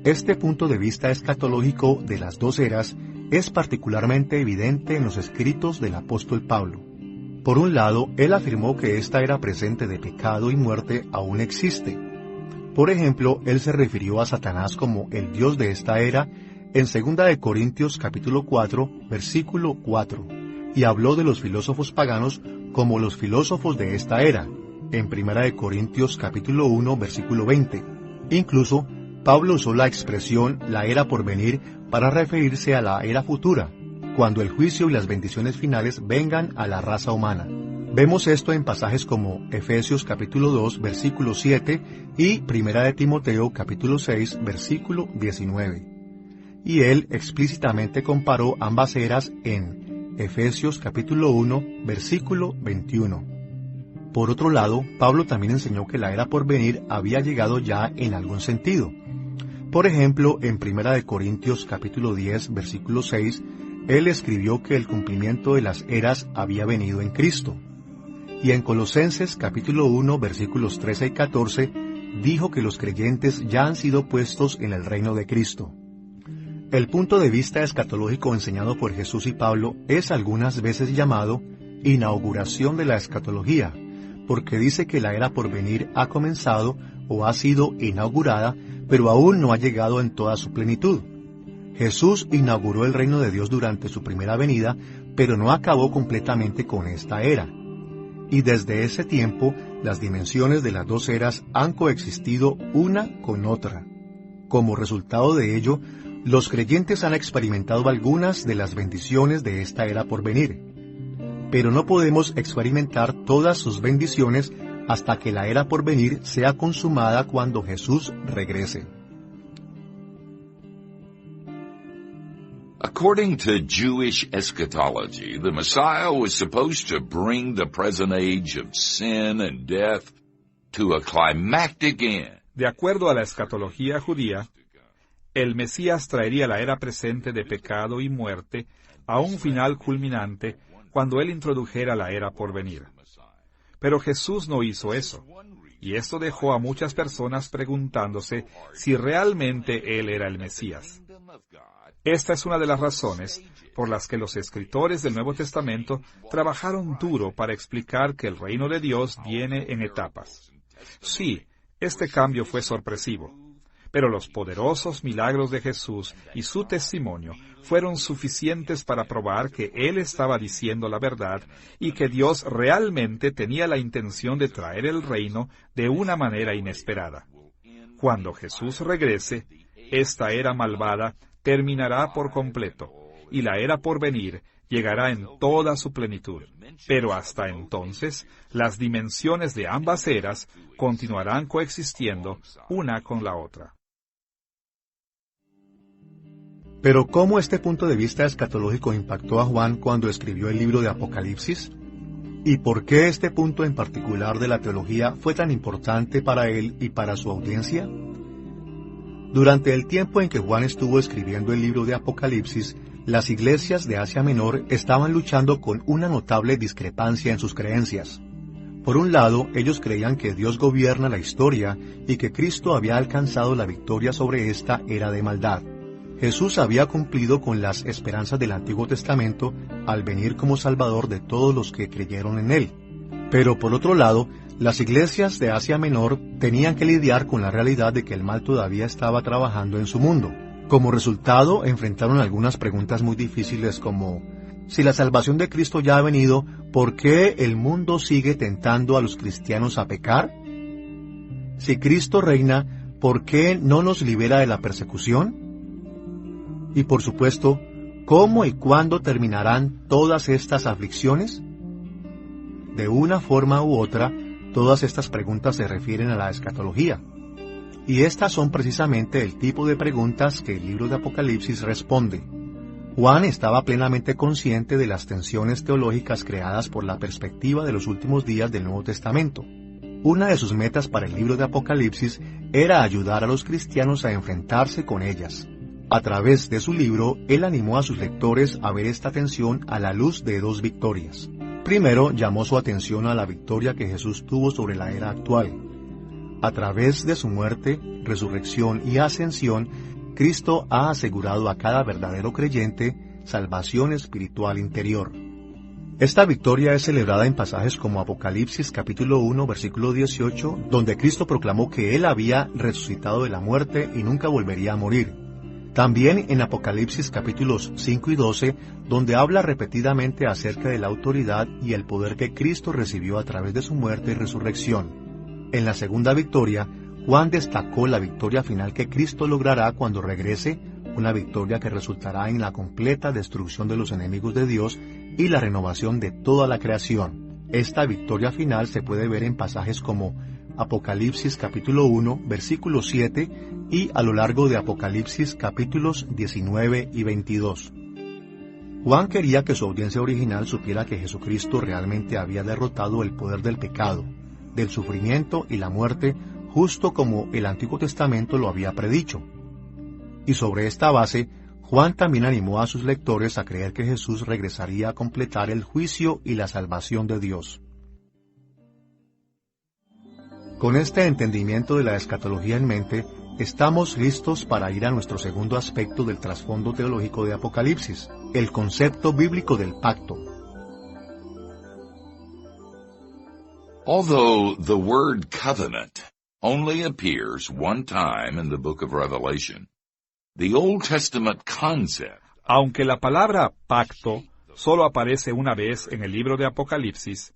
Este punto de vista escatológico de las dos eras es particularmente evidente en los escritos del apóstol Pablo. Por un lado, él afirmó que esta era presente de pecado y muerte aún existe. Por ejemplo, él se refirió a Satanás como el Dios de esta era en 2 Corintios capítulo 4, versículo 4, y habló de los filósofos paganos como los filósofos de esta era, en 1 Corintios capítulo 1, versículo 20. Incluso, Pablo usó la expresión la era por venir para referirse a la era futura, cuando el juicio y las bendiciones finales vengan a la raza humana. Vemos esto en pasajes como Efesios capítulo 2, versículo 7 y 1 Timoteo capítulo 6, versículo 19. Y él explícitamente comparó ambas eras en Efesios capítulo 1, versículo 21. Por otro lado, Pablo también enseñó que la era por venir había llegado ya en algún sentido. Por ejemplo, en 1 Corintios capítulo 10, versículo 6, él escribió que el cumplimiento de las eras había venido en Cristo. Y en Colosenses capítulo 1, versículos 13 y 14, dijo que los creyentes ya han sido puestos en el reino de Cristo. El punto de vista escatológico enseñado por Jesús y Pablo es algunas veces llamado inauguración de la escatología, porque dice que la era por venir ha comenzado o ha sido inaugurada, pero aún no ha llegado en toda su plenitud. Jesús inauguró el reino de Dios durante su primera venida, pero no acabó completamente con esta era. Y desde ese tiempo, las dimensiones de las dos eras han coexistido una con otra. Como resultado de ello, los creyentes han experimentado algunas de las bendiciones de esta era por venir. Pero no podemos experimentar todas sus bendiciones hasta que la era por venir sea consumada cuando Jesús regrese. According to Jewish eschatology, the Messiah was supposed to bring the present age of sin and death to a climactic end. De acuerdo a la escatología judía, el Mesías traería la era presente de pecado y muerte a un final culminante cuando él introdujera la era por venir. Pero Jesús no hizo eso, y esto dejó a muchas personas preguntándose si realmente él era el Mesías. Esta es una de las razones por las que los escritores del Nuevo Testamento trabajaron duro para explicar que el reino de Dios viene en etapas. Sí, este cambio fue sorpresivo, pero los poderosos milagros de Jesús y su testimonio fueron suficientes para probar que Él estaba diciendo la verdad y que Dios realmente tenía la intención de traer el reino de una manera inesperada. Cuando Jesús regrese, esta era malvada terminará por completo, y la era por venir llegará en toda su plenitud. Pero hasta entonces, las dimensiones de ambas eras continuarán coexistiendo una con la otra. Pero ¿cómo este punto de vista escatológico impactó a Juan cuando escribió el libro de Apocalipsis? ¿Y por qué este punto en particular de la teología fue tan importante para él y para su audiencia? Durante el tiempo en que Juan estuvo escribiendo el libro de Apocalipsis, las iglesias de Asia Menor estaban luchando con una notable discrepancia en sus creencias. Por un lado, ellos creían que Dios gobierna la historia y que Cristo había alcanzado la victoria sobre esta era de maldad. Jesús había cumplido con las esperanzas del Antiguo Testamento al venir como Salvador de todos los que creyeron en Él. Pero por otro lado, las iglesias de Asia Menor tenían que lidiar con la realidad de que el mal todavía estaba trabajando en su mundo. Como resultado, enfrentaron algunas preguntas muy difíciles como: si la salvación de Cristo ya ha venido, ¿por qué el mundo sigue tentando a los cristianos a pecar? Si Cristo reina, ¿por qué no nos libera de la persecución? Y por supuesto, ¿cómo y cuándo terminarán todas estas aflicciones? De una forma u otra, todas estas preguntas se refieren a la escatología. Y estas son precisamente el tipo de preguntas que el libro de Apocalipsis responde. Juan estaba plenamente consciente de las tensiones teológicas creadas por la perspectiva de los últimos días del Nuevo Testamento. Una de sus metas para el libro de Apocalipsis era ayudar a los cristianos a enfrentarse con ellas. A través de su libro, él animó a sus lectores a ver esta tensión a la luz de dos victorias. Primero, llamó su atención a la victoria que Jesús tuvo sobre la era actual. A través de su muerte, resurrección y ascensión, Cristo ha asegurado a cada verdadero creyente salvación espiritual interior. Esta victoria es celebrada en pasajes como Apocalipsis capítulo 1, versículo 18, donde Cristo proclamó que Él había resucitado de la muerte y nunca volvería a morir. También en Apocalipsis capítulos 5 y 12, donde habla repetidamente acerca de la autoridad y el poder que Cristo recibió a través de su muerte y resurrección. En la segunda victoria, Juan destacó la victoria final que Cristo logrará cuando regrese, una victoria que resultará en la completa destrucción de los enemigos de Dios y la renovación de toda la creación. Esta victoria final se puede ver en pasajes como Apocalipsis capítulo 1, versículo 7 y a lo largo de Apocalipsis capítulos 19 y 22. Juan quería que su audiencia original supiera que Jesucristo realmente había derrotado el poder del pecado, del sufrimiento y la muerte, justo como el Antiguo Testamento lo había predicho. Y sobre esta base, Juan también animó a sus lectores a creer que Jesús regresaría a completar el juicio y la salvación de Dios. Con este entendimiento de la escatología en mente, estamos listos para ir a nuestro segundo aspecto del trasfondo teológico de Apocalipsis, el concepto bíblico del pacto. Although the word covenant only appears one time in the book of Revelation, the Old Testament concept. Aunque la palabra pacto solo aparece una vez en el libro de Apocalipsis,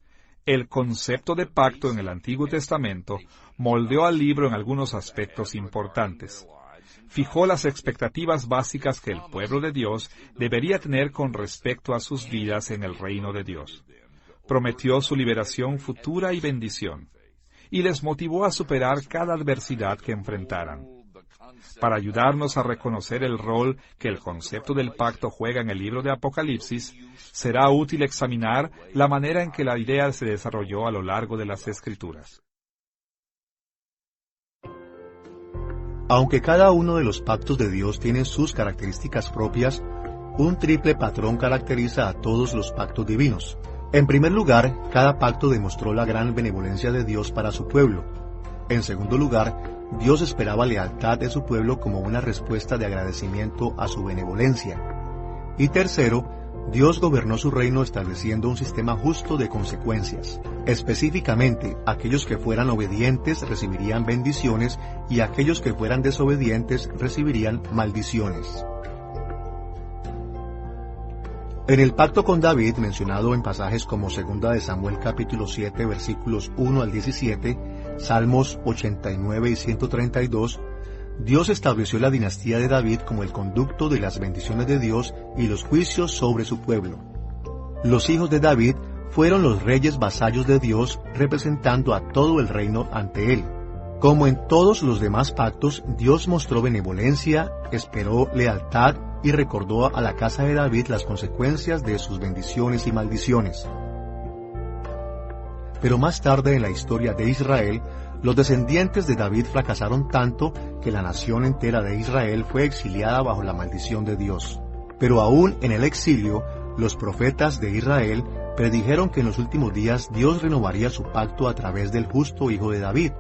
el concepto de pacto en el Antiguo Testamento moldeó al libro en algunos aspectos importantes. Fijó las expectativas básicas que el pueblo de Dios debería tener con respecto a sus vidas en el reino de Dios. Prometió su liberación futura y bendición, y les motivó a superar cada adversidad que enfrentaran. Para ayudarnos a reconocer el rol que el concepto del pacto juega en el libro de Apocalipsis, será útil examinar la manera en que la idea se desarrolló a lo largo de las Escrituras. Aunque cada uno de los pactos de Dios tiene sus características propias, un triple patrón caracteriza a todos los pactos divinos. En primer lugar, cada pacto demostró la gran benevolencia de Dios para su pueblo. En segundo lugar, Dios esperaba lealtad de su pueblo como una respuesta de agradecimiento a su benevolencia. Y tercero, Dios gobernó su reino estableciendo un sistema justo de consecuencias. Específicamente, aquellos que fueran obedientes recibirían bendiciones y aquellos que fueran desobedientes recibirían maldiciones. En el pacto con David, mencionado en pasajes como 2 de Samuel capítulo 7, versículos 1 al 17, Salmos 89 y 132, Dios estableció la dinastía de David como el conducto de las bendiciones de Dios y los juicios sobre su pueblo. Los hijos de David fueron los reyes vasallos de Dios, representando a todo el reino ante él. Como en todos los demás pactos, Dios mostró benevolencia, esperó lealtad y recordó a la casa de David las consecuencias de sus bendiciones y maldiciones. Pero más tarde en la historia de Israel, los descendientes de David fracasaron tanto que la nación entera de Israel fue exiliada bajo la maldición de Dios. Pero aún en el exilio, los profetas de Israel predijeron que en los últimos días Dios renovaría su pacto a través del justo hijo de David.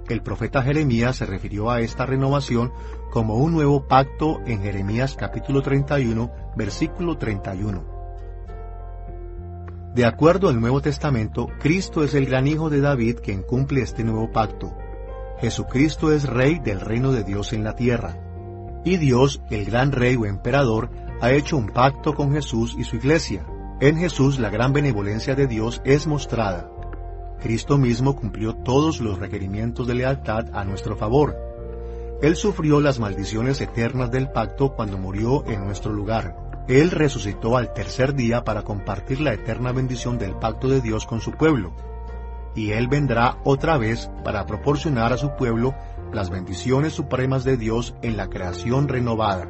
El profeta Jeremías se refirió a esta renovación como un nuevo pacto en Jeremías capítulo 31, versículo 31. De acuerdo al Nuevo Testamento, Cristo es el gran hijo de David quien cumple este nuevo pacto. Jesucristo es rey del reino de Dios en la tierra. Y Dios, el gran rey o emperador, ha hecho un pacto con Jesús y su iglesia. En Jesús la gran benevolencia de Dios es mostrada. Cristo mismo cumplió todos los requerimientos de lealtad a nuestro favor. Él sufrió las maldiciones eternas del pacto cuando murió en nuestro lugar. Él resucitó al tercer día para compartir la eterna bendición del pacto de Dios con su pueblo. Y Él vendrá otra vez para proporcionar a su pueblo las bendiciones supremas de Dios en la creación renovada.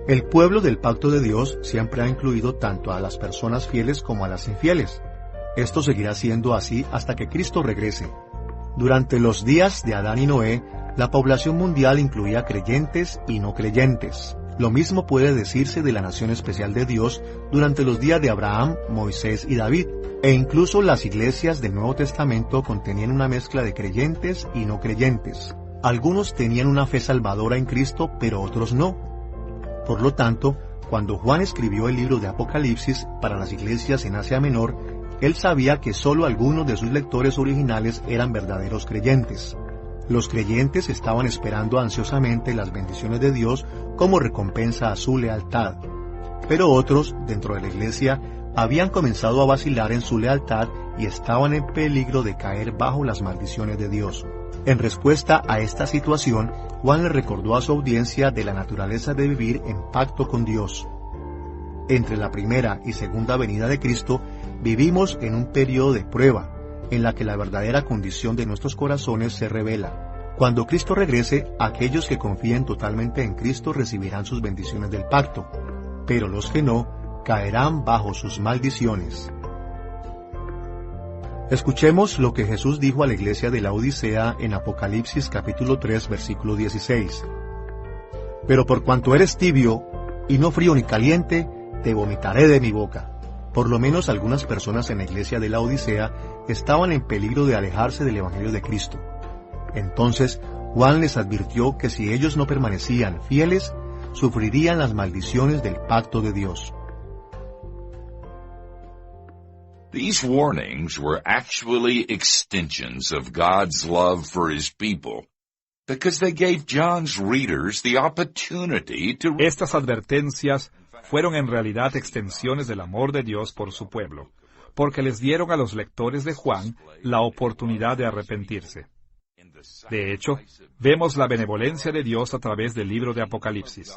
El pueblo del pacto de Dios siempre ha incluido tanto a las personas fieles como a las infieles. Esto seguirá siendo así hasta que Cristo regrese. Durante los días de Adán y Noé, la población mundial incluía creyentes y no creyentes. Lo mismo puede decirse de la nación especial de Dios durante los días de Abraham, Moisés y David, e incluso las iglesias del Nuevo Testamento contenían una mezcla de creyentes y no creyentes. Algunos tenían una fe salvadora en Cristo, pero otros no. Por lo tanto, cuando Juan escribió el libro de Apocalipsis para las iglesias en Asia Menor, él sabía que solo algunos de sus lectores originales eran verdaderos creyentes. Los creyentes estaban esperando ansiosamente las bendiciones de Dios como recompensa a su lealtad. Pero otros, dentro de la iglesia, habían comenzado a vacilar en su lealtad y estaban en peligro de caer bajo las maldiciones de Dios. En respuesta a esta situación, Juan le recordó a su audiencia de la naturaleza de vivir en pacto con Dios. Entre la primera y segunda venida de Cristo, vivimos en un periodo de prueba, en la que la verdadera condición de nuestros corazones se revela. Cuando Cristo regrese, aquellos que confíen totalmente en Cristo recibirán sus bendiciones del pacto, pero los que no, caerán bajo sus maldiciones. Escuchemos lo que Jesús dijo a la iglesia de la Odisea en Apocalipsis capítulo 3, versículo 16. Pero por cuanto eres tibio, y no frío ni caliente, te vomitaré de mi boca. Por lo menos algunas personas en la iglesia de la Odisea estaban en peligro de alejarse del Evangelio de Cristo. Entonces, Juan les advirtió que si ellos no permanecían fieles, sufrirían las maldiciones del pacto de Dios. These warnings were actually extensions of God's love for His people, because they gave John's readers the opportunity to... Estas advertencias fueron en realidad extensiones del amor de Dios por su pueblo, porque les dieron a los lectores de Juan la oportunidad de arrepentirse. De hecho, vemos la benevolencia de Dios a través del libro de Apocalipsis.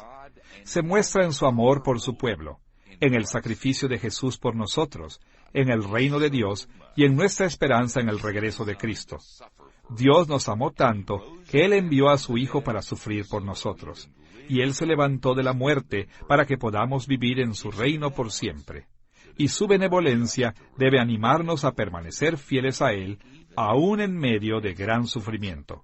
Se muestra en su amor por su pueblo, en el sacrificio de Jesús por nosotros, en el reino de Dios y en nuestra esperanza en el regreso de Cristo. Dios nos amó tanto que Él envió a su Hijo para sufrir por nosotros, y Él se levantó de la muerte para que podamos vivir en su reino por siempre. Y su benevolencia debe animarnos a permanecer fieles a Él, aún en medio de gran sufrimiento.